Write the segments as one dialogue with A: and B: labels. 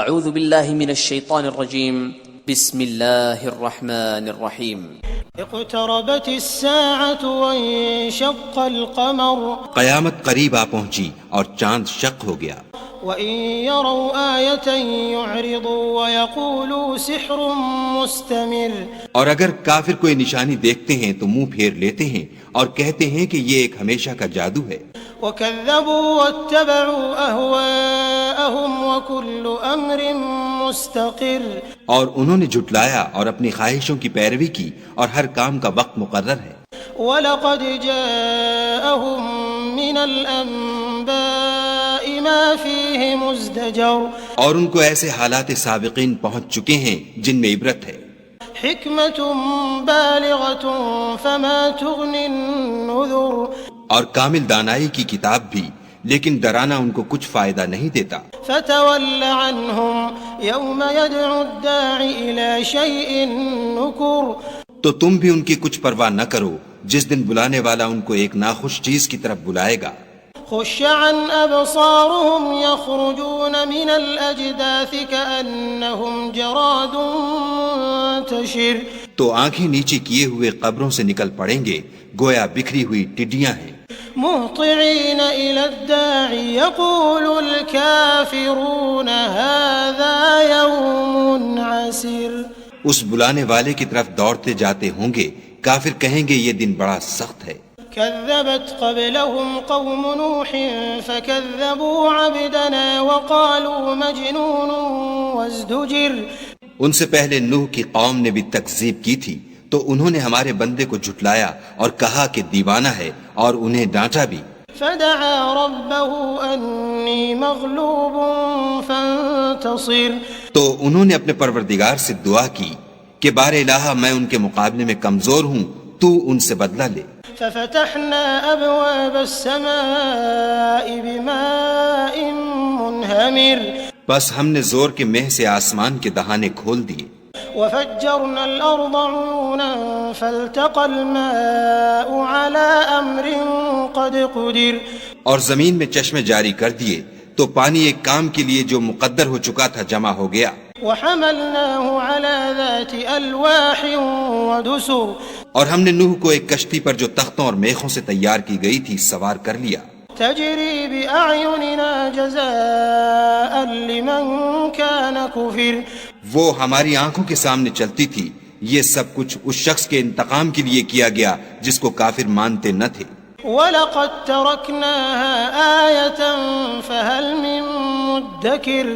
A: اعوذ باللہ من الشیطان الرجیم بسم اللہ الرحمن الرحیم
B: اقتربت الساعة وانشق القمر
C: قیامت قریب آ پہنچی اور چاند شق ہو گیا.
B: وَإِن يَرَوْا آيَةً يُعْرِضُوا وَيَقُولُوا سِحْرٌ مُسْتَمِرٌ
C: اور اگر کافر کوئی نشانی دیکھتے ہیں تو منہ پھیر لیتے ہیں اور کہتے ہیں کہ یہ ایک ہمیشہ کا جادو ہے.
B: وَكَذَّبُوا وَاتَّبَعُوا أَهْوَاءَهُمْ وَكُلُّ أَمْرٍ مُسْتَقِرٌ
C: اور انہوں نے جھٹلایا اور اپنی خواہشوں کی پیروی کی اور ہر کام کا وقت مقرر ہے.
B: وَلَقَدْ جَاءَهُم مِّنَ الْأَنبَاءِ مَا فِيهِ مُزْدَجَرٌ
C: اور ان کو ایسے حالات سابقین پہنچ چکے ہیں جن میں عبرت ہے.
B: حِكْمَةٌ بَالِغَةٌ فَمَا تُغْنِ النُّذُرُ
C: اور کامل دانائی کی کتاب بھی، لیکن ڈرانا ان کو کچھ فائدہ نہیں دیتا.
B: فَتَوَلَّ عَنْهُمْ يَوْمَ يَدْعُ الدَّاعِ إِلَى شَيْءٍ نُكُرٍ
C: تو تم بھی ان کی کچھ پرواہ نہ کرو جس دن بلانے والا ان کو ایک ناخوش چیز کی طرف بلائے گا.
B: خُشَّ عَنْ أَبْصَارُهُمْ يَخْرُجُونَ مِنَ الْأَجْدَاثِ كَأَنَّهُمْ جَرَادٌ مُنْتَشِرٌ
C: تو آنکھیں نیچے کیے ہوئے قبروں سے نکل پڑیں گے گویا بکھری ہوئی ٹڈیاں ہیں.
B: مُهْطِعِينَ إِلَى الدَّاعِ يَقُولُ الْكَافِرُونَ هَذَا يَوْمٌ عَسِرٌ
C: اس بلانے والے کی طرف دوڑتے جاتے ہوں گے، کافر کہیں گے یہ دن بڑا سخت ہے.
B: كذبت قبلهم قوم نوح فكذبوا عبدنا وقالوا مجنون وازدجر
C: ان سے پہلے نوح کی قوم نے بھی تکذیب کی تھی تو انہوں نے ہمارے بندے کو جھٹلایا اور کہا کہ دیوانہ ہے اور انہیں ڈانٹا بھی.
B: فدعا ربه انی مغلوب فانتصر
C: تو انہوں نے اپنے پروردگار سے دعا کی کہ بار الہ میں ان کے مقابلے میں کمزور ہوں، تو ان سے بدلہ لے.
B: ففتحنا ابواب السماء بماء منہمر
C: بس ہم نے زور کے مہ سے آسمان کے دہانے کھول دیے.
B: وفجرنا الارض عيونا فالتقى الماء على امر قد قدر
C: اور زمین میں چشمے جاری کر دیے تو پانی ایک کام کے لیے جو مقدر ہو چکا تھا جمع ہو گیا.
B: وحملناه على ذات الواح ودسر
C: اور ہم نے نوح کو ایک کشتی پر جو تختوں اور میخوں سے تیار کی گئی تھی سوار کر لیا.
B: تجری بأعیننا جزاء لمن كان كفر
C: وہ ہماری آنکھوں کے سامنے چلتی تھی. یہ سب کچھ اس شخص کے انتقام کے لیے کیا گیا جس کو کافر مانتے نہ تھے.
B: وَلَقَدْ تَرَكْنَاهَا آيَةً فَهَلْ مِن مُدَّكِرٍ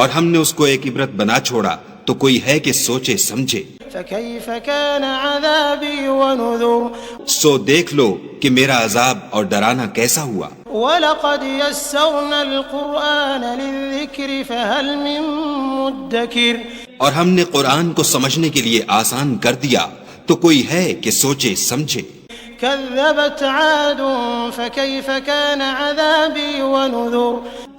C: اور ہم نے اس کو ایک عبرت بنا چھوڑا تو کوئی ہے کہ سوچے سمجھے.
B: فَكَيْفَ كَانَ عَذَابِي وَنُذُرِ
C: سو دیکھ لو کہ میرا عذاب اور ڈرانا کیسا ہوا.
B: وَلَقَدْ يَسَّرْنَا الْقُرْآنَ لِلذِّكْرِ فَهَلْ مِن مُدَّكِرٍ
C: اور ہم نے قرآن کو سمجھنے کے لیے آسان کر دیا تو کوئی ہے کہ سوچے سمجھے.
B: كذبت عاد فكيف كان عذابي ونذر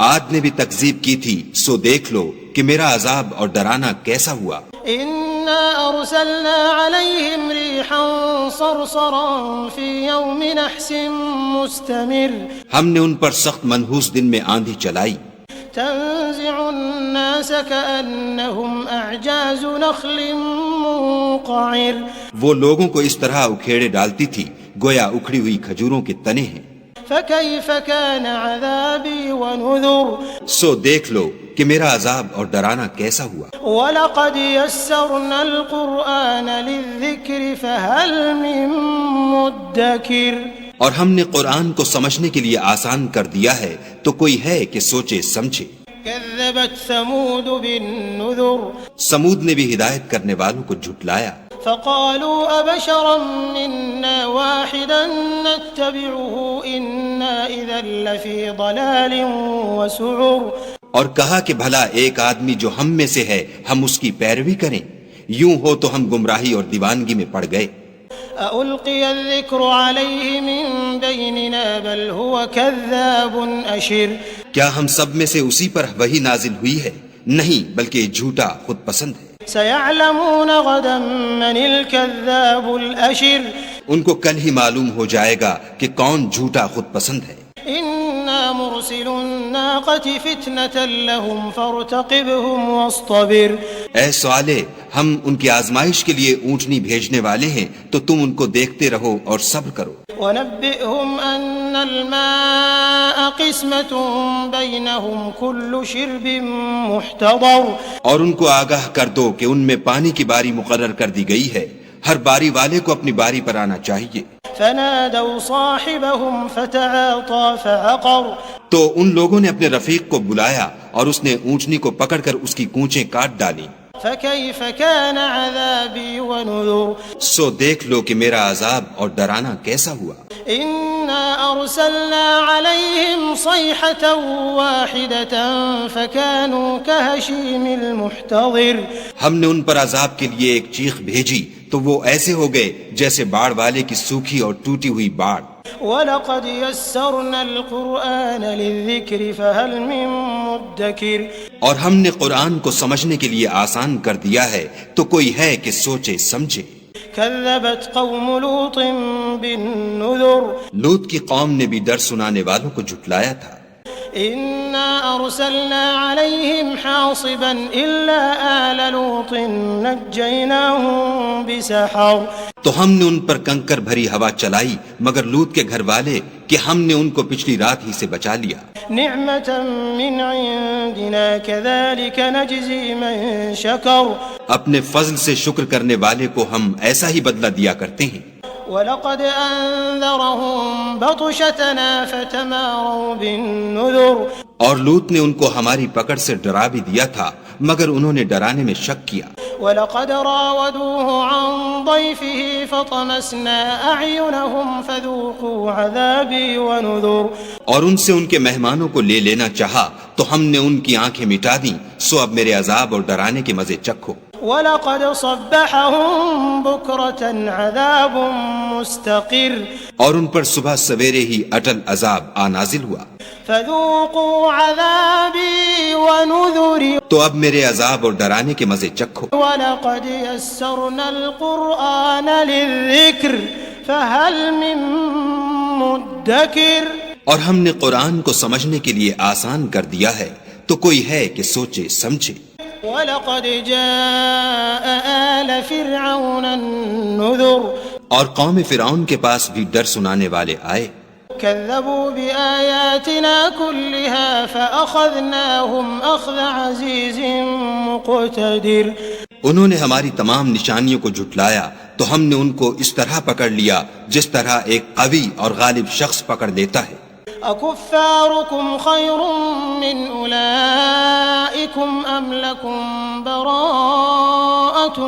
C: عاد نے بھی تکذیب کی تھی سو دیکھ لو کہ میرا عذاب اور ڈرانا کیسا ہوا.
B: إنا أرسلنا عليهم ريحا صرصرا في يوم نحس مستمر
C: ہم نے ان پر سخت منحوس دن میں آندھی چلائی.
B: تنزع الناس كأنهم أعجاز نخل منقعر
C: وہ لوگوں کو اس طرح اکھیڑے ڈالتی تھی گویا اکھڑی ہوئی کھجوروں کے تنے ہیں.
B: فكيف كان عذابي ونذر
C: سو دیکھ لو کہ میرا عذاب اور ڈرانا کیسا ہوا.
B: وَلَقَدْ يَسَّرْنَا الْقُرْآنَ لِلذِّكْرِ فَهَلْ مِن مُدَّكِرٍ
C: اور ہم نے قرآن کو سمجھنے کے لیے آسان کر دیا ہے تو کوئی ہے کہ سوچے سمجھے.
B: كذبت ثمود بالنذر
C: سمود نے بھی ہدایت کرنے والوں کو جھٹلایا.
B: فقالوا أبشرا منا واحدا نتبعه إنا إذا لفي ضلال وسعر
C: اور کہا کہ بھلا ایک آدمی جو ہم میں سے ہے ہم اس کی پیروی کریں، یوں ہو تو ہم گمراہی اور دیوانگی میں پڑ گئے.
B: ألقي الذكر عليه من بيننا بل هو كذاب أشر
C: کیا ہم سب میں سے اسی پر وحی نازل ہوئی ہے؟ نہیں بلکہ جھوٹا خود پسند ہے.
B: سيعلمون غدا من الكذاب الأشر
C: ان کو کل ہی معلوم ہو جائے گا کہ کون جھوٹا خود پسند ہے.
B: إنا مرسل الناقة فتنة لهم فارتقبهم واصطبر
C: اے صالح، ہم ان کی آزمائش کے لیے اونٹنی بھیجنے والے ہیں تو تم ان کو دیکھتے رہو اور صبر کرو۔
B: ونبئهم أن الماء قسمة بينهم كل شرب محتضر
C: اور ان کو آگاہ کر دو کہ ان میں پانی کی باری مقرر کر دی گئی ہے، ہر باری والے کو اپنی باری پر آنا چاہیے۔
B: فنادوا صاحبهم فتعاطى فعقر
C: تو ان لوگوں نے اپنے رفیق کو بلایا اور اس نے اونٹنی کو پکڑ کر اس کی کونچیں کاٹ ڈالی۔
B: فكيف كان عذابي ونذر
C: سو دیکھ لو کہ میرا عذاب اور ڈرانا کیسا ہوا۔
B: إنا أرسلنا عليهم صيحة واحدة فكانوا كهشيم المحتضر
C: ہم نے ان پر عذاب کے لیے ایک چیخ بھیجی تو وہ ایسے ہو گئے جیسے باڑ والے کی سوکھی اور ٹوٹی ہوئی باڑ۔
B: وَلَقَدْ يَسَّرْنَا الْقُرْآنَ لِلذِّكْرِ فَهَلْ مِن مُدَّكِرٍ
C: اور ہم نے قرآن کو سمجھنے کے لیے آسان کر دیا ہے تو کوئی ہے کہ سوچے سمجھے۔
B: كَذَّبَتْ قَوْمُ لُوطٍ بِالنُّذُرِ
C: لوط کی قوم نے بھی ڈر سنانے والوں کو جھٹلایا تھا۔
B: إِنَّا أَرْسَلْنَا عَلَيْهِمْ حَاصِبًا إِلَّا آلَ لُوطٍ نَجَّيْنَاهُمْ بِسَحَرٍ
C: تو ہم نے ان پر کنکر بھری ہوا چلائی مگر لوط کے گھر والے کہ ہم نے ان کو پچھلی رات ہی سے بچا لیا۔
B: نعمة من عندنا كذلك نجزي من شكر
C: اپنے فضل سے شکر کرنے والے کو ہم ایسا ہی بدلہ دیا کرتے ہیں۔
B: وَلَقَدْ أَنذَرَهُمْ بَطْشَتَنَا فَتَمَارَوْا بِالنُّذُرِ
C: اور لوط نے ان کو ہماری پکڑ سے ڈرا بھی دیا تھا مگر انہوں نے ڈرانے میں شک کیا۔
B: وَلَقَدْ رَاوَدُوهُ عَنْ ضَيْفِهِ فَطَمَسْنَا أَعْيُنَهُمْ فَذُوقُوا عَذَابِي وَنُذُرِ
C: اور ان سے ان کے مہمانوں کو لے لینا چاہا تو ہم نے ان کی آنکھیں مٹا دیں، سو اب میرے عذاب اور ڈرانے کے مزے چکھو۔
B: وَلَقَدْ صَبَّحَهُمْ بُكْرَةً عَذَابٌ مُسْتَقِرٌ
C: اور ان پر صبح سویرے ہی اٹل عذاب آ نازل ہوا۔
B: فَذُوقُوا عَذَابِي وَنُذُرِ
C: تو اب میرے عذاب اور ڈرانے کے مزے چکھو۔
B: وَلَقَدْ يَسَّرْنَا الْقُرْآنَ لِلذِّكْرِ فَهَلْ مِن مُدَّكِرٍ
C: اور ہم نے قرآن کو سمجھنے کے لیے آسان کر دیا ہے تو کوئی ہے کہ سوچے سمجھے۔
B: وَلَقَدْ جَاءَ آلَ فِرْعَوْنَ النُّذُرُ
C: اور قوم فرعون کے پاس بھی ڈر سنانے والے آئے۔
B: كَذَّبُوا بِآيَاتِنَا كُلِّهَا فَأَخَذْنَاهُمْ أَخْذَ عَزِيزٍ مُقْتَدِرٍ
C: انہوں نے ہماری تمام نشانیوں کو جھٹلایا تو ہم نے ان کو اس طرح پکڑ لیا جس طرح ایک قوی اور غالب شخص پکڑ لیتا ہے۔
B: أَكُفَّارُكُمْ خَيْرٌ مِّنْ أُولَئِكُمْ أَمْ لَكُمْ بَرَاءَةٌ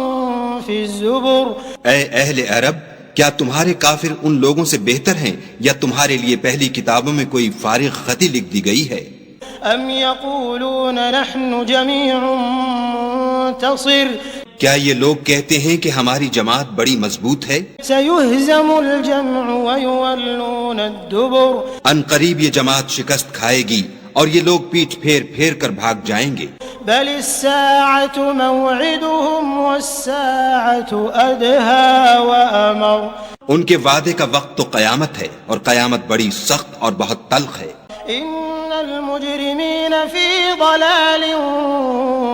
B: فِي الزُّبُرِ
C: اے اہل عرب، کیا تمہارے کافر ان لوگوں سے بہتر ہیں یا تمہارے لیے پہلی کتابوں میں کوئی فارغ خطی لکھ دی گئی ہے؟
B: أَمْ يَقُولُونَ نَحْنُ جَمِيعٌ مُنْتَصِرٌ
C: کیا یہ لوگ کہتے ہیں کہ ہماری جماعت بڑی مضبوط ہے؟
B: سَيُهْزَمُ الْجَمْعُ وَيُوَلُّونَ الدُّبُرَ
C: ان قریب یہ جماعت شکست کھائے گی اور یہ لوگ پیٹھ پھیر پھیر کر بھاگ جائیں گے۔
B: بل الساعة موعدهم والساعة أدهى وأمر
C: ان کے وعدے کا وقت تو قیامت ہے اور قیامت بڑی سخت اور بہت تلخ ہے۔
B: إن المجرمين في ضلال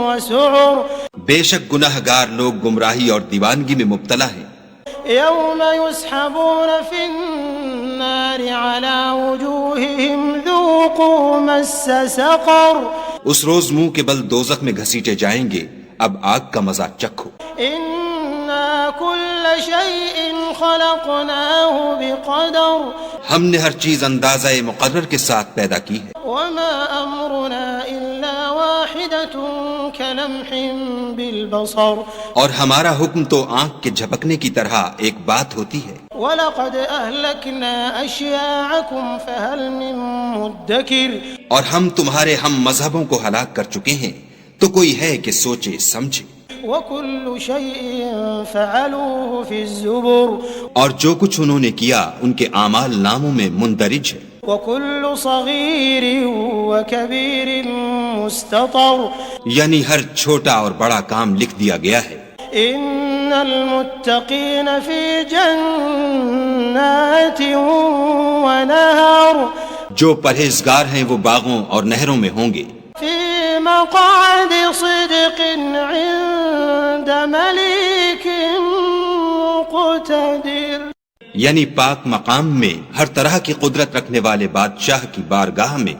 B: وسعر
C: بے شک گناہ گار لوگ گمراہی اور دیوانگی میں مبتلا ہیں۔
B: يوم يسحبون في النار على وجوههم ذوقوا مس سقر
C: اس روز منہ کے بل دوزخ میں گھسیٹے جائیں گے، اب آگ کا مزہ چکھو۔
B: إنا كل شيء خلقناه بقدر
C: ہم نے ہر چیز اندازہ مقرر کے ساتھ پیدا کی ہے۔
B: وما أمرنا إلا واحدة كلمح بالبصر
C: اور ہمارا حکم تو آنکھ کے جھپکنے کی طرح ایک بات ہوتی ہے۔
B: وَلَقَدْ أَهْلَكْنَا أَشْيَاعَكُمْ فَهَلْ مِن مُدَّكِرٍ
C: اور ہم تمہارے ہم مذہبوں کو ہلاک کر چکے ہیں تو کوئی ہے کہ سوچے سمجھے۔
B: وَكُلُّ شَيْءٍ فَعَلُوهُ فِي الزُّبُرِ
C: اور جو کچھ انہوں نے کیا ان کے اعمال ناموں میں مندرج ہے۔
B: وَكُلُّ صَغِيرٍ وَكَبِيرٍ مُسْتَطَرٍ
C: یعنی ہر چھوٹا اور بڑا کام لکھ دیا گیا ہے۔
B: إِنَّ الْمُتَّقِينَ فِي جَنَّاتٍ وَنَهَرٍ
C: جو پرہیزگار ہیں وہ باغوں اور نہروں میں ہوں گے.
B: في مقعد صدق عند مليك مقتدر.
C: یعنی پاک مقام میں ہر طرح کی قدرت رکھنے والے بادشاہ کی بارگاہ میں.